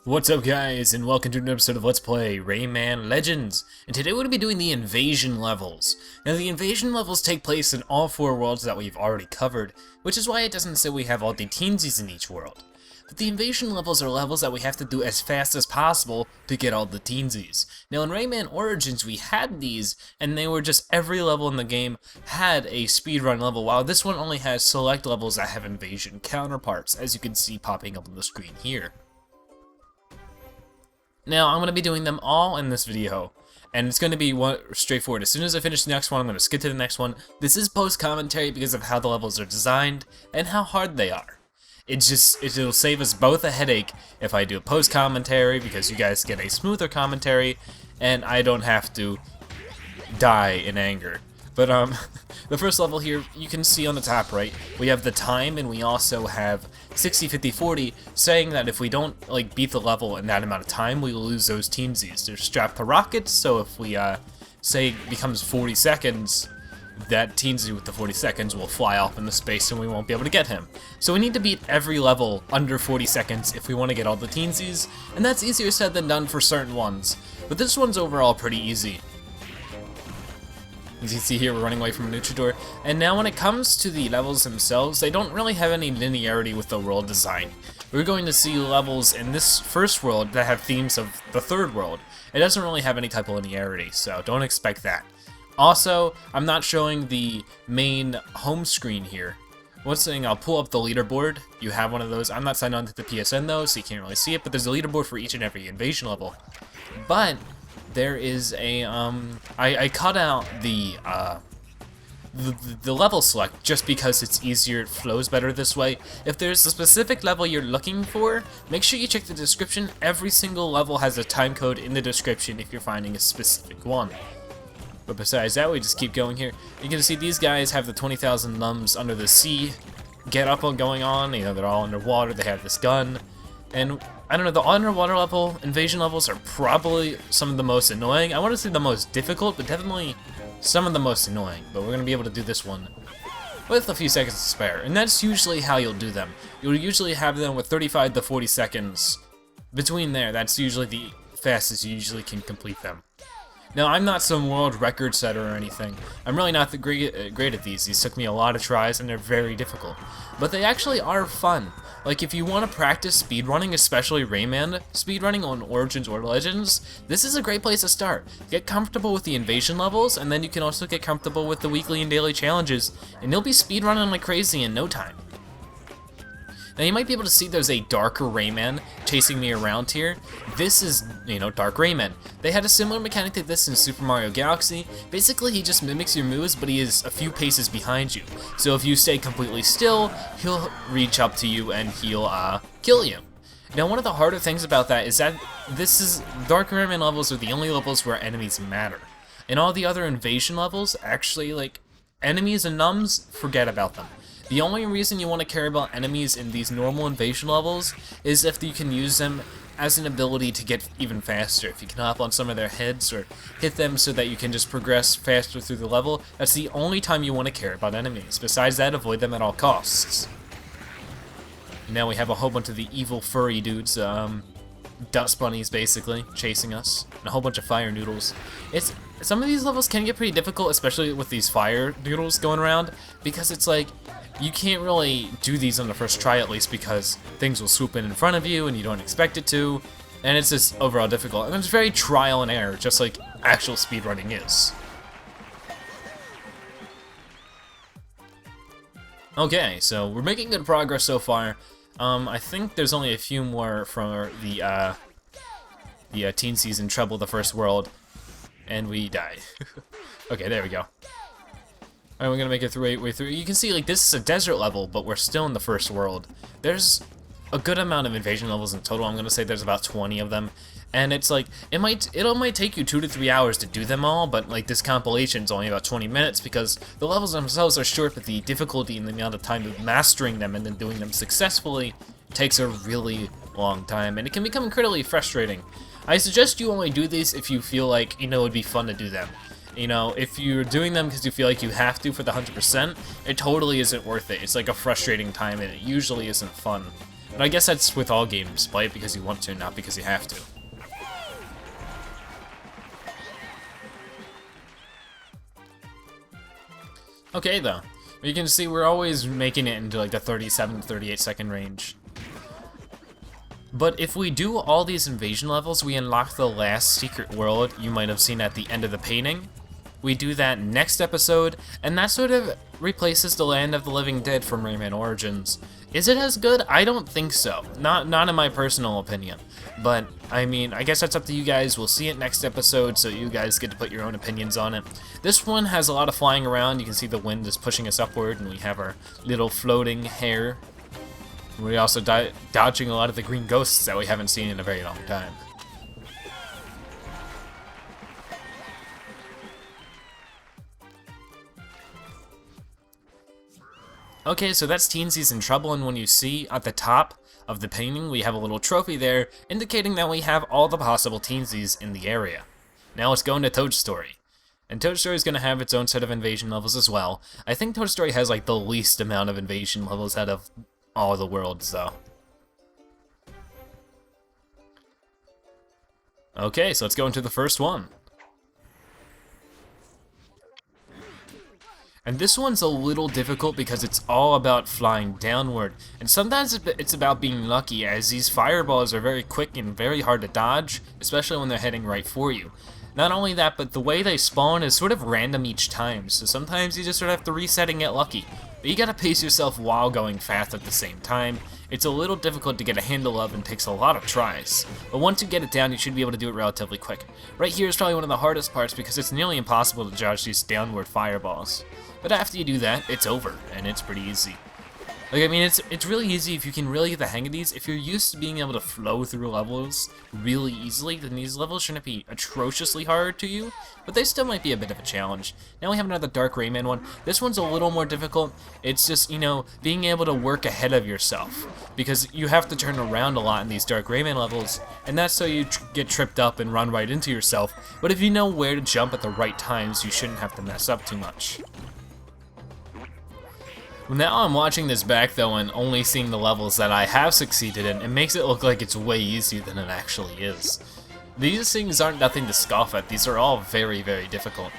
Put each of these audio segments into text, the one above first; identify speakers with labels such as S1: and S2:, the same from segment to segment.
S1: What's up guys, and welcome to an episode of Let's Play Rayman Legends. And today we're going to be doing the invasion levels. Now the invasion levels take place in all four worlds that we've already covered, which is why it doesn't say we have all the Teensies in each world. But the invasion levels are levels that we have to do as fast as possible to get all the Teensies. Now in Rayman Origins we had these, and they were just every level in the game had a speedrun level, while this one only has select levels that have invasion counterparts, as you can see popping up on the screen here. Now, I'm going to be doing them all in this video, and it's going to be straightforward. As soon as I finish the next one, I'm going to skip to the next one. This is post-commentary because of how the levels are designed and how hard they are. It'll save us both a headache if I do a post-commentary, because you guys get a smoother commentary, and I don't have to die in anger. But the first level here, you can see on the top right, we have the time, and we also have 60, 50, 40, saying that if we don't beat the level in that amount of time, we will lose those Teensies. They're strapped to rockets, so if we say it becomes 40 seconds, that Teensie with the 40 seconds will fly off into space and we won't be able to get him. So we need to beat every level under 40 seconds if we want to get all the Teensies, and that's easier said than done for certain ones. But this one's overall pretty easy. As you can see here, we're running away from a luchador. And now when it comes to the levels themselves, they don't really have any linearity with the world design. We're going to see levels in this first world that have themes of the third world. It doesn't really have any type of linearity, so don't expect that. Also, I'm not showing the main home screen here. One thing, I'll pull up the leaderboard. You have one of those. I'm not signed on to the PSN though, so you can't really see it, but there's a leaderboard for each and every invasion level. But there is a, I cut out the level select just because it's easier, it flows better this way. If there's a specific level you're looking for, make sure you check the description. Every single level has a time code in the description if you're finding a specific one. But besides that, we just keep going here. You can see these guys have the 20,000 Lums Under the Sea get up on going on. You know, they're all underwater, they have this gun. And I don't know, the underwater level, invasion levels are probably some of the most annoying. I want to say the most difficult, but definitely some of the most annoying. But we're going to be able to do this one with a few seconds to spare. And that's usually how you'll do them. You'll usually have them with 35 to 40 seconds. Between there, that's usually the fastest you usually can complete them. Now, I'm not some world record setter or anything. I'm really not great at these. These took me a lot of tries, and they're very difficult. But they actually are fun. Like, if you want to practice speedrunning, especially Rayman speedrunning on Origins or Legends, this is a great place to start. Get comfortable with the invasion levels, and then you can also get comfortable with the weekly and daily challenges, and you'll be speedrunning like crazy in no time. Now you might be able to see there's a darker Rayman chasing me around here. This is, Dark Rayman. They had a similar mechanic to this in Super Mario Galaxy. Basically, he just mimics your moves, but he is a few paces behind you. So if you stay completely still, he'll reach up to you and he'll kill you. Now one of the harder things about that is that Dark Rayman levels are the only levels where enemies matter. In all the other invasion levels, actually, enemies and nums, forget about them. The only reason you want to care about enemies in these normal invasion levels is if you can use them as an ability to get even faster. If you can hop on some of their heads or hit them so that you can just progress faster through the level, that's the only time you want to care about enemies. Besides that, avoid them at all costs. Now we have a whole bunch of the evil furry dudes, dust bunnies basically, chasing us, and a whole bunch of fire noodles. Some of these levels can get pretty difficult, especially with these fire noodles going around, because it's like, you can't really do these on the first try at least, because things will swoop in front of you and you don't expect it to, and it's just overall difficult. And it's very trial and error, just like actual speedrunning is. Okay, so we're making good progress so far. I think there's only a few more from the Teensies in Trouble, the first world, and we die. Okay, there we go. Alright, we're gonna make it way through. You can see, this is a desert level, but we're still in the first world. There's a good amount of invasion levels in total. I'm gonna say there's about 20 of them. And it's it might take you 2 to 3 hours to do them all, but this compilation's only about 20 minutes because the levels themselves are short, but the difficulty and the amount of time of mastering them and then doing them successfully takes a really long time, and it can become incredibly frustrating. I suggest you only do these if you feel like, it would be fun to do them. If you're doing them because you feel like you have to for the 100%, it totally isn't worth it. It's like a frustrating time, and it usually isn't fun. And I guess that's with all games. Play it because you want to, not because you have to. Okay, though. You can see we're always making it into like the 37 to 38 second range. But if we do all these invasion levels, we unlock the last secret world you might have seen at the end of the painting. We do that next episode, and that sort of replaces the Land of the Living Dead from Rayman Origins. Is it as good? I don't think so. Not in my personal opinion. But, I mean, I guess that's up to you guys. We'll see it next episode, so you guys get to put your own opinions on it. This one has a lot of flying around. You can see the wind is pushing us upward, and we have our little floating hair. We're also dodging a lot of the green ghosts that we haven't seen in a very long time. Okay, so that's Teensies in trouble, and when you see at the top of the painting, we have a little trophy there, indicating that we have all the possible Teensies in the area. Now let's go into Toad's Story. And Toad's Story is going to have its own set of invasion levels as well. I think Toad's Story has like the least amount of invasion levels out of all the worlds, though. Okay, so let's go into the first one. And this one's a little difficult because it's all about flying downward. And sometimes it's about being lucky, as these fireballs are very quick and very hard to dodge, especially when they're heading right for you. Not only that, but the way they spawn is sort of random each time, so sometimes you just sort of have to reset and get lucky. But you gotta pace yourself while going fast at the same time. It's a little difficult to get a handle of and takes a lot of tries. But once you get it down, you should be able to do it relatively quick. Right here is probably one of the hardest parts because it's nearly impossible to dodge these downward fireballs. But after you do that, it's over, and it's pretty easy. Like, I mean, it's really easy if you can really get the hang of these. If you're used to being able to flow through levels really easily, then these levels shouldn't be atrociously hard to you, but they still might be a bit of a challenge. Now we have another Dark Rayman one. This one's a little more difficult. It's just, you know, being able to work ahead of yourself, because you have to turn around a lot in these Dark Rayman levels, and that's so you get tripped up and run right into yourself. But if you know where to jump at the right times, you shouldn't have to mess up too much. Now I'm watching this back though and only seeing the levels that I have succeeded in, it makes it look like it's way easier than it actually is. These things aren't nothing to scoff at, these are all very, very difficult.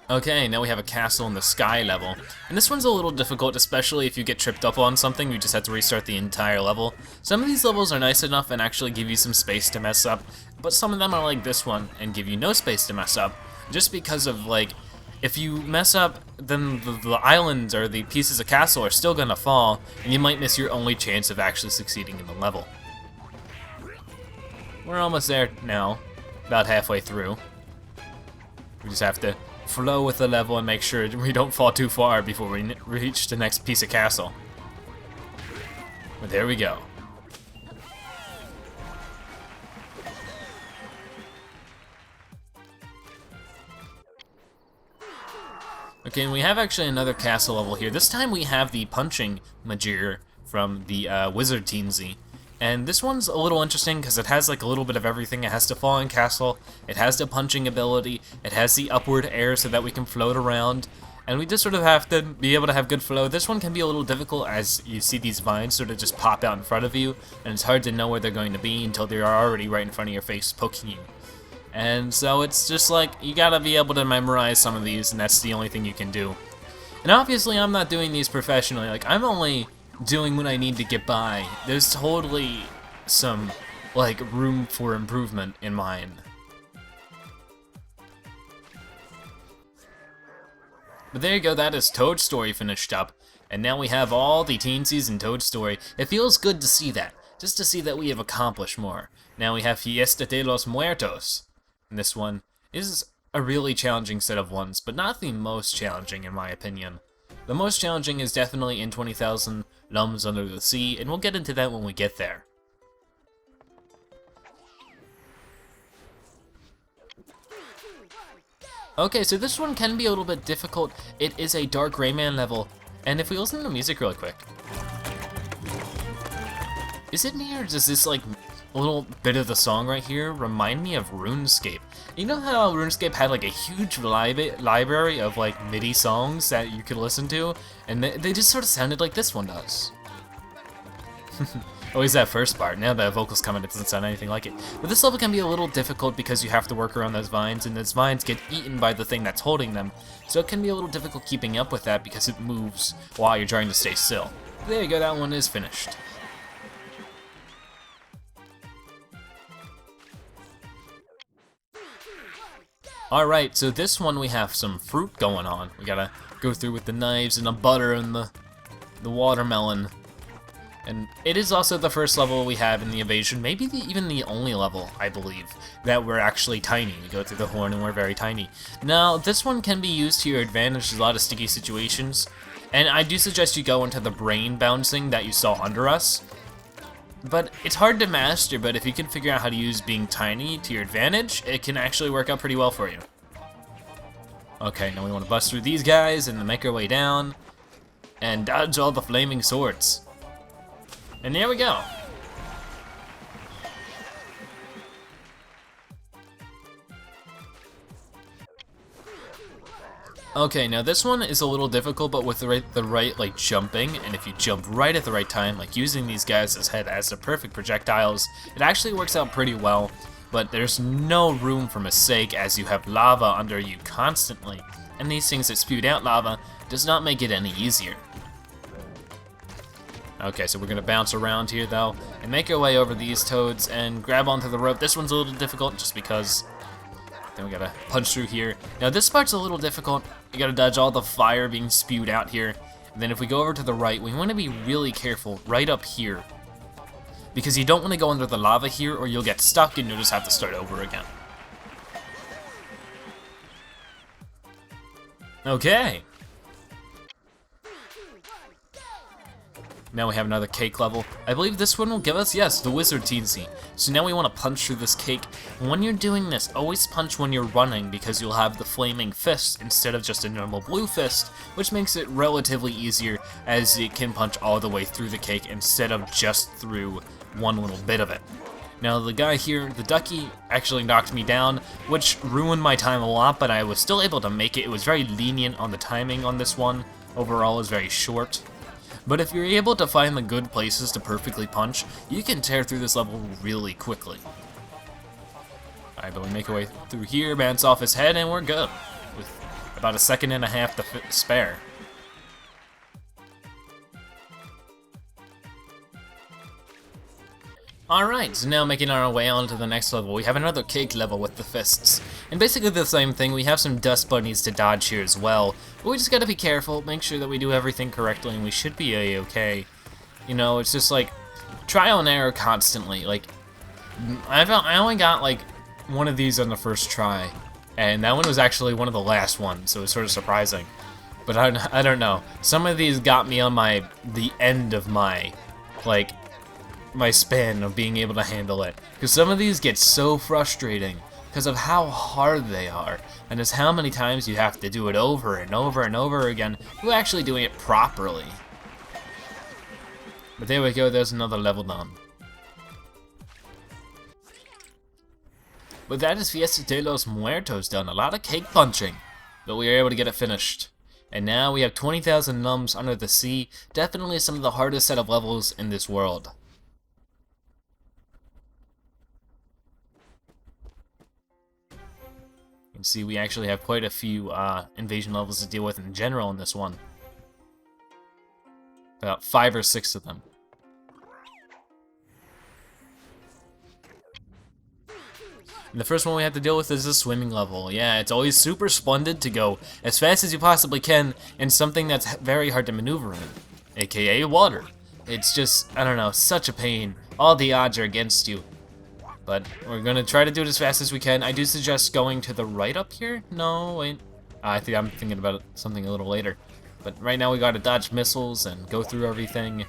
S1: Okay, now we have a castle in the sky level, and this one's a little difficult, especially if you get tripped up on something, you just have to restart the entire level. Some of these levels are nice enough and actually give you some space to mess up, but some of them are like this one and give you no space to mess up, just because of, like, if you mess up, then the islands or the pieces of castle are still gonna fall, and you might miss your only chance of actually succeeding in the level. We're almost there now, about halfway through. We just have to flow with the level and make sure we don't fall too far before we reach the next piece of castle. But there we go. Okay, and we have actually another castle level here. This time we have the punching Majir from the Wizard Teensy. And this one's a little interesting because it has like a little bit of everything. It has the falling castle, it has the punching ability, it has the upward air so that we can float around, and we just sort of have to be able to have good flow. This one can be a little difficult as you see these vines sort of just pop out in front of you, and it's hard to know where they're going to be until they're already right in front of your face poking you. And so it's just like, you gotta be able to memorize some of these, and that's the only thing you can do. And obviously I'm not doing these professionally, like I'm only doing what I need to get by. There's totally some, like, room for improvement in mine. But there you go, that is Toad's Story finished up. And now we have all the Teensies in Toad's Story. It feels good to see that, just to see that we have accomplished more. Now we have Fiestas de los Muertos. And this one is a really challenging set of ones, but not the most challenging in my opinion. The most challenging is definitely in 20,000 Lums Under the Sea, and we'll get into that when we get there. Okay, so this one can be a little bit difficult. It is a Dark Rayman level, and if we listen to the music really quick. Is it me, or does this, like, a little bit of the song right here remind me of RuneScape. You know how RuneScape had like a huge library of like MIDI songs that you could listen to, and they just sort of sounded like this one does. Always that first part. Now that vocals come in, it doesn't sound anything like it. But this level can be a little difficult because you have to work around those vines, and those vines get eaten by the thing that's holding them. So it can be a little difficult keeping up with that because it moves while you're trying to stay still. There you go, that one is finished. Alright, so this one we have some fruit going on. We gotta go through with the knives and the butter and the watermelon. And it is also the first level we have in the evasion, maybe even the only level, I believe, that we're actually tiny. We go through the horn and we're very tiny. Now, this one can be used to your advantage. There's a lot of sticky situations. And I do suggest you go into the brain bouncing that you saw under us. But it's hard to master, but if you can figure out how to use being tiny to your advantage, it can actually work out pretty well for you. Okay, now we want to bust through these guys and then make our way down. And dodge all the flaming swords. And there we go. Okay, now this one is a little difficult, but with the right like jumping, and if you jump right at the right time, like using these guys as the perfect projectiles, it actually works out pretty well. But there's no room for mistake as you have lava under you constantly, and these things that spewed out lava does not make it any easier. Okay, so we're gonna bounce around here though, and make our way over these toads and grab onto the rope. This one's a little difficult just because. Then we gotta punch through here. Now this part's a little difficult. You gotta dodge all the fire being spewed out here. And then if we go over to the right, we wanna be really careful right up here. Because you don't wanna go under the lava here or you'll get stuck and you'll just have to start over again. Okay. Now we have another cake level. I believe this one will give us, yes, the wizard Teensy. So now we want to punch through this cake. And when you're doing this, always punch when you're running because you'll have the flaming fist instead of just a normal blue fist, which makes it relatively easier as it can punch all the way through the cake instead of just through one little bit of it. Now the guy here, the ducky, actually knocked me down, which ruined my time a lot, but I was still able to make it. It was very lenient on the timing on this one. Overall, it was very short. But if you're able to find the good places to perfectly punch, you can tear through this level really quickly. Alright, but we make our way through here, bounce off his head, and we're good. With about a second and a half to spare. Alright, so now making our way on to the next level, we have another cake level with the fists. And basically the same thing, we have some dust bunnies to dodge here as well. But we just gotta be careful, make sure that we do everything correctly, and we should be a-okay. You know, it's just like, trial and error constantly. Like, I only got like one of these on the first try. And that one was actually one of the last ones, so it's sort of surprising. But I don't know, some of these got me on the end of my, like, my span of being able to handle it, because some of these get so frustrating because of how hard they are, and just how many times you have to do it over and over and over again without actually doing it properly. But there we go, there's another level done. But that is Fiestas de los Muertos done. A lot of cake punching, but we were able to get it finished. And now we have 20,000 Lums Under the Sea, definitely some of the hardest set of levels in this world. You can see we actually have quite a few invasion levels to deal with in general in this one. About 5 or 6 of them. And the first one we have to deal with is the swimming level. Yeah, it's always super splendid to go as fast as you possibly can in something that's very hard to maneuver in, aka water. It's just, I don't know, such a pain. All the odds are against you. But we're gonna try to do it as fast as we can. I do suggest going to the right up here. No, wait. I think I'm thinking about something a little later. But right now we gotta dodge missiles and go through everything.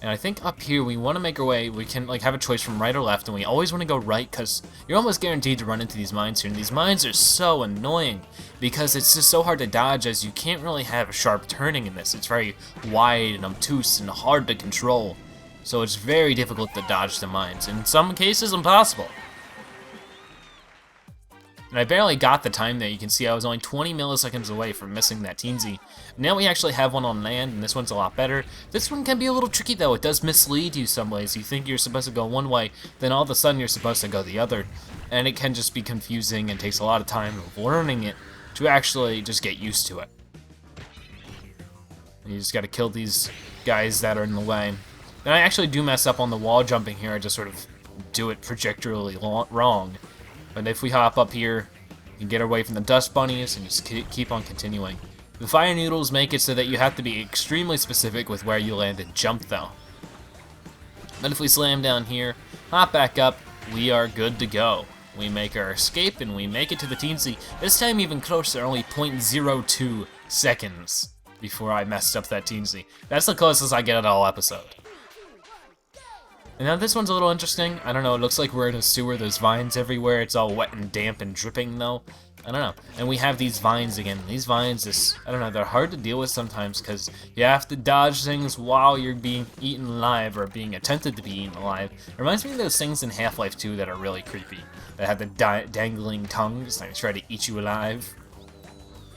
S1: And I think up here we want to make our way. We can like have a choice from right or left, and we always want to go right because you're almost guaranteed to run into these mines here. And these mines are so annoying because it's just so hard to dodge, as you can't really have sharp turning in this. It's very wide and obtuse and hard to control. so it's very difficult to dodge the mines. In some cases, impossible. And I barely got the time there. You can see I was only 20 milliseconds away from missing that Teensie. Now we actually have one on land, and this one's a lot better. This one can be a little tricky, though. It does mislead you some ways. You think you're supposed to go one way, then all of a sudden you're supposed to go the other. And it can just be confusing and takes a lot of time of learning it to actually just get used to it. And you just gotta kill these guys that are in the way. And I actually do mess up on the wall jumping here. I just sort of do it projectually wrong. But if we hop up here, we can get away from the dust bunnies and just keep on continuing. The fire noodles make it so that you have to be extremely specific with where you land and jump, though. But if we slam down here, hop back up, we are good to go. We make our escape and we make it to the Teensie. This time even closer, only 0.02 seconds before I messed up that Teensie. That's the closest I get at all episode. And now this one's a little interesting. I don't know, it looks like we're in a sewer. There's vines everywhere. It's all wet and damp and dripping, though. I don't know. And we have these vines again. These vines, I don't know, they're hard to deal with sometimes because you have to dodge things while you're being eaten alive or being attempted to be eaten alive. It reminds me of those things in Half-Life 2 that are really creepy. That have the dangling tongues and try to eat you alive.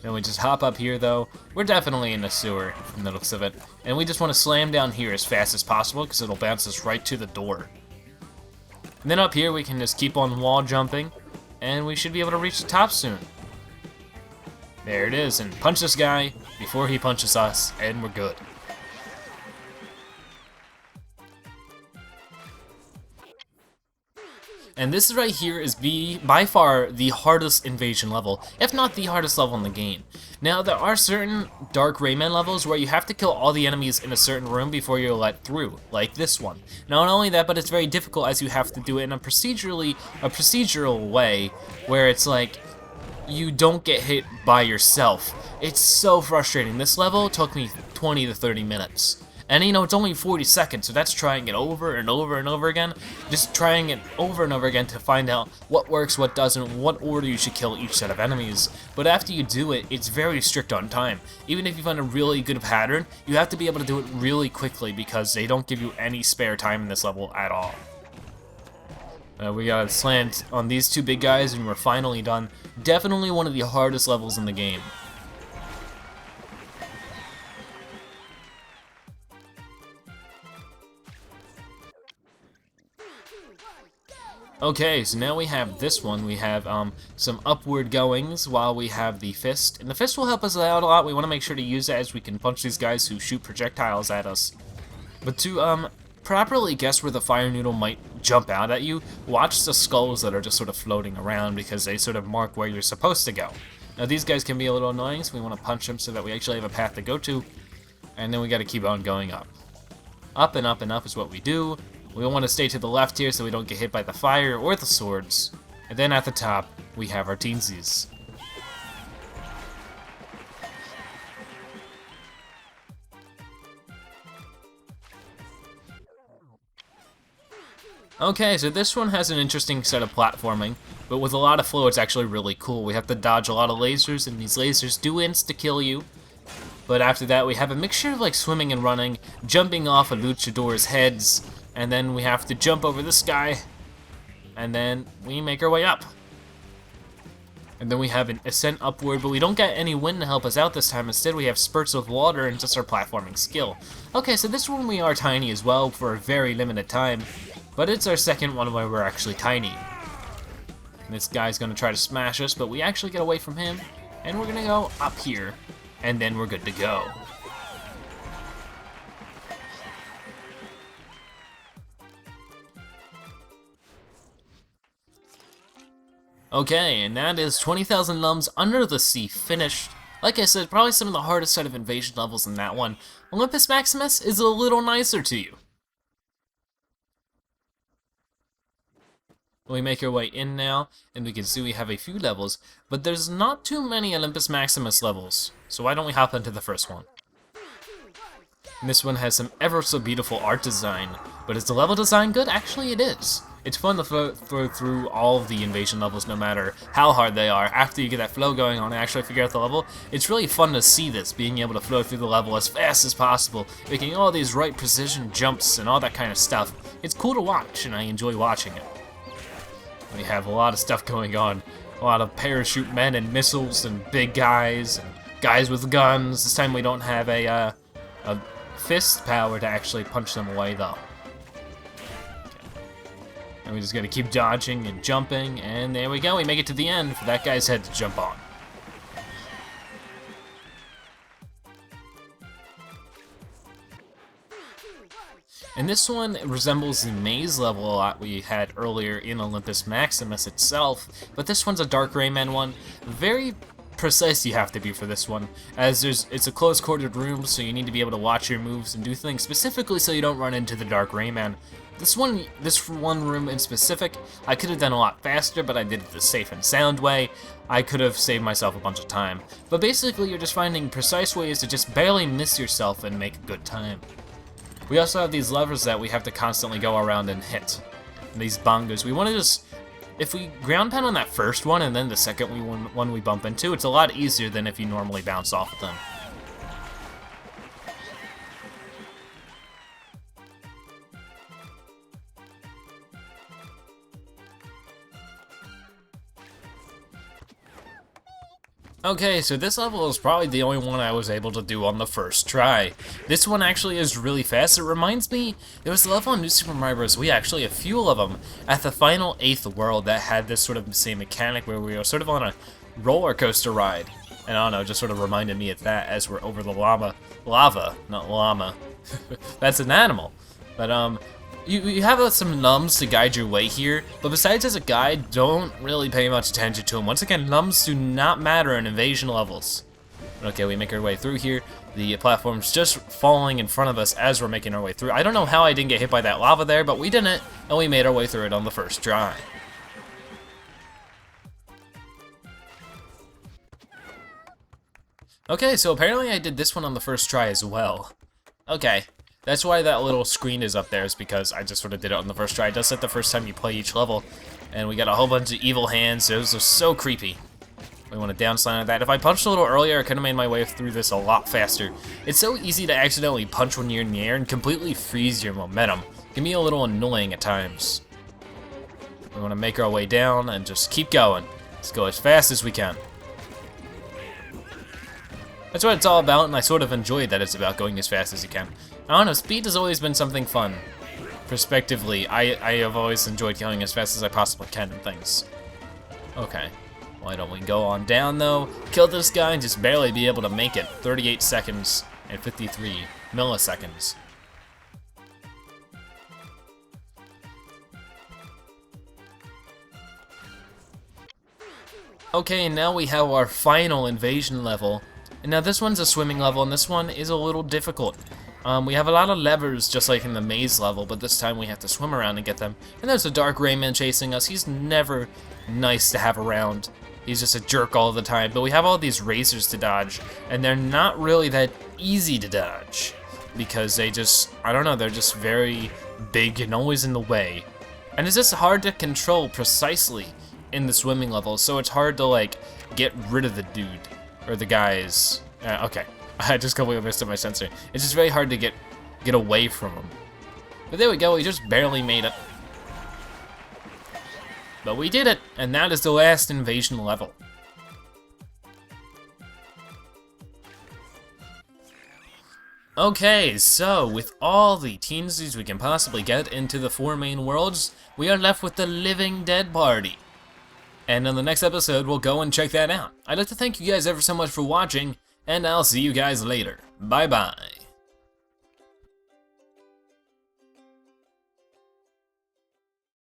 S1: And we just hop up here, though. We're definitely in the sewer from the looks of it. And we just want to slam down here as fast as possible because it'll bounce us right to the door. And then up here we can just keep on wall jumping. And we should be able to reach the top soon. There it is. And punch this guy before he punches us. And we're good. And this right here is by far the hardest invasion level, if not the hardest level in the game. Now, there are certain Dark Rayman levels where you have to kill all the enemies in a certain room before you're let through, like this one. Not only that, but it's very difficult as you have to do it in a procedural way, where it's like, you don't get hit by yourself. It's so frustrating. This level took me 20 to 30 minutes. And you know, it's only 40 seconds, so that's trying it over and over and over again. Just trying it over and over again to find out what works, what doesn't, what order you should kill each set of enemies. But after you do it, it's very strict on time. Even if you find a really good pattern, you have to be able to do it really quickly because they don't give you any spare time in this level at all. We gotta slant on these two big guys and we're finally done. Definitely one of the hardest levels in the game. Okay, so now we have this one. We have some upward goings while we have the fist. And the fist will help us out a lot. We want to make sure to use it as we can punch these guys who shoot projectiles at us. But to properly guess where the fire noodle might jump out at you, watch the skulls that are just sort of floating around because they sort of mark where you're supposed to go. Now these guys can be a little annoying, so we want to punch them so that we actually have a path to go to. And then we got to keep on going up. Up and up and up is what we do. We want to stay to the left here so we don't get hit by the fire or the swords. And then at the top, we have our Teensies. Okay, so this one has an interesting set of platforming, but with a lot of flow, it's actually really cool. We have to dodge a lot of lasers, and these lasers do insta-kill you. But after that, we have a mixture of like swimming and running, jumping off of luchadors' heads, and then we have to jump over this guy, and then we make our way up. And then we have an ascent upward, but we don't get any wind to help us out this time. Instead, we have spurts of water and just our platforming skill. Okay, so this one we are tiny as well for a very limited time, but it's our second one where we're actually tiny. And this guy's gonna try to smash us, but we actually get away from him, and we're gonna go up here, and then we're good to go. Okay, and that is 20,000 Lums Under the Sea finished. Like I said, probably some of the hardest set of invasion levels in that one. Olympus Maximus is a little nicer to you. We make our way in now, and we can see we have a few levels, but there's not too many Olympus Maximus levels, so why don't we hop into the first one? And this one has some ever so beautiful art design, but is the level design good? Actually it is. It's fun to flow through all of the invasion levels, no matter how hard they are. After you get that flow going on and actually figure out the level, it's really fun to see this, being able to flow through the level as fast as possible, making all these right precision jumps and all that kind of stuff. It's cool to watch, and I enjoy watching it. We have a lot of stuff going on. A lot of parachute men and missiles and big guys and guys with guns. This time we don't have a fist power to actually punch them away, though. And we just gotta keep dodging and jumping, and there we go. We make it to the end for that guy's head to jump on. And this one resembles the maze level a lot we had earlier in Olympus Maximus itself, but this one's a Dark Rayman one. Very precise you have to be for this one, as it's a close-quartered room, so you need to be able to watch your moves and do things specifically so you don't run into the Dark Rayman. This one room in specific, I could have done a lot faster, but I did it the safe and sound way. I could have saved myself a bunch of time. But basically, you're just finding precise ways to just barely miss yourself and make a good time. We also have these levers that we have to constantly go around and hit. And these bongos. We want to just... If we ground pound on that first one and then the second one we bump into, it's a lot easier than if you normally bounce off of them. Okay, so this level is probably the only one I was able to do on the first try. This one actually is really fast. It reminds me, there was a level on New Super Mario Bros. We actually a few of them at the final 8th world that had this sort of same mechanic where we were sort of on a roller coaster ride. And I don't know, just sort of reminded me of that as we're over the lava, not llama. That's an animal. But you have some Lums to guide your way here, but besides as a guide, don't really pay much attention to them. Once again, Lums do not matter in invasion levels. Okay, we make our way through here. The platform's just falling in front of us as we're making our way through. I don't know how I didn't get hit by that lava there, but we didn't, and we made our way through it on the first try. Okay, so apparently I did this one on the first try as well. Okay. That's why that little screen is up there, is because I just sort of did it on the first try. It does it the first time you play each level. And we got a whole bunch of evil hands. Those are so creepy. We want to downslide on that. If I punched a little earlier, I could have made my way through this a lot faster. It's so easy to accidentally punch when you're in the air and completely freeze your momentum. It can be a little annoying at times. We want to make our way down and just keep going. Let's go as fast as we can. That's what it's all about, and I sort of enjoyed that it's about going as fast as you can. I don't know, speed has always been something fun. Prospectively, I have always enjoyed going as fast as I possibly can in things. Okay, why don't we go on down though, kill this guy and just barely be able to make it. 38 seconds and 53 milliseconds. Okay, and now we have our final invasion level. And now this one's a swimming level, and this one is a little difficult. We have a lot of levers, just like in the maze level, but this time we have to swim around and get them. And there's a Dark Rayman chasing us. He's never nice to have around. He's just a jerk all the time. But we have all these razors to dodge, and they're not really that easy to dodge. Because they just, I don't know, they're just very big and always in the way. And it's just hard to control precisely in the swimming level, so it's hard to, like, get rid of the dude. Or the guys. Okay. I just completely missed up my sensor. It's just very hard to get away from him. But there we go, we just barely made it. But we did it, and that is the last invasion level. Okay, so with all the Teensies we can possibly get into the 4 main worlds, we are left with the Living Dead Party. And in the next episode, we'll go and check that out. I'd like to thank you guys ever so much for watching, and I'll see you guys later. Bye-bye.